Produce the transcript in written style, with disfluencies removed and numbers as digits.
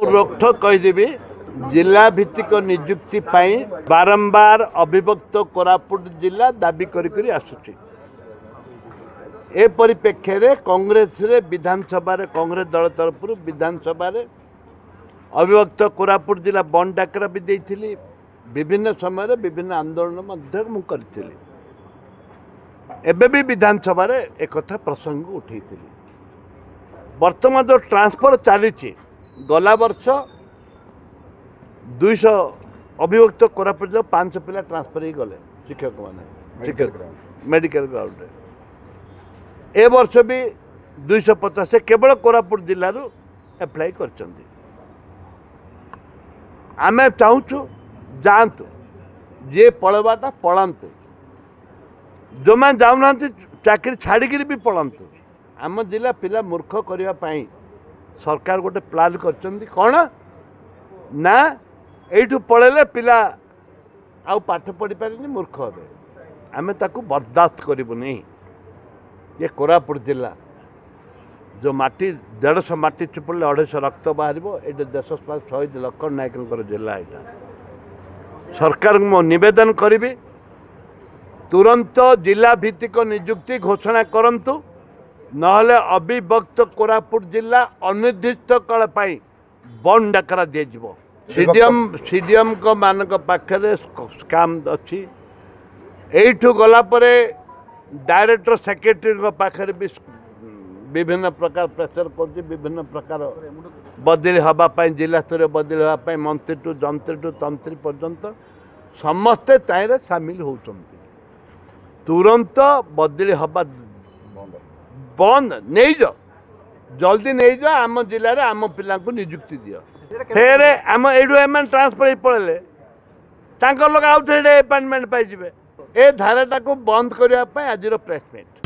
रोकठोक कहीदेवी जिला भित्तिक नियुक्ति बारंबार अभिभक्त कोरापुट जिला दाबी करी आसुची। ए परिप्रेक्षी रे कांग्रेस रे विधानसभा रे कांग्रेस दल तरफ विधानसभा रे अभिभक्त कोरापुट जिला बंद डाकरा भी देइथिली। विभिन्न समय विभिन्न आंदोलन मध्य मु करथिली। एबे भी विधानसभा रे एक कथा प्रसंग उठेइथिली। वर्तमान जो ट्रांसफर चली गला वर्ष 200 अभिभक्त कोरापुट 500 पिला ट्रांसफर ही गले शिक्षक माने शिक्षक मेडिकल ग्राउंड ए वर्ष भी 250 केवल कोरापुट जिल्ला रु अप्लाई करछंदी। आमे चाहूछु जानतु जे पळवाटा पळांतु जो मैं जाऊना चाकरी छाड़ी भी पळांतु। आम जिला पिला मूर्ख करने पाई सरकार गोटे प्लान करछंदी कौन ना एठू पळेले पिला आउ पाठ पढ़ी पारे मूर्ख हे। आमे ताकू बर्दाश्त करिबु नहीं। ये कोरापुट जिला जो माटी 150 माटी चिपुले 250 रक्त बाहर ये देश शहीद लक्ष्मण नायक जिला यहाँ सरकार मो निवेदन करी तुरंत जिला भित्तिक नियुक्ति घोषणा करंतु नहले अभिभक्त कोरापुट जिला अनिर्दिष्ट काल बंद डाकरा दिज्व। सीडीएम को मानक पाखे स्काम अच्छी एठू गला परे डायरेक्टर सेक्रेटरी पाखे भी विभिन्न प्रकार प्रेसर कर विभिन्न प्रकार बदली हाँपाई जिला स्तर बदली हाँपाई मंत्री टू जंत्री टू तंत्री पर्यंत समस्ते ताइरे सामिल होउछंती। तुरंत बदली हवा बंद नहीं जाओ जल्दी नहीं जाओ। आम जिले में आम पिला नियुक्ति दियो फिर आम एडू एम ट्रांसफर पड़े लोग आउ थे अपॉइंटमेंट पाइबे। ए धाराटा को बंद करने आज प्रेसमेंट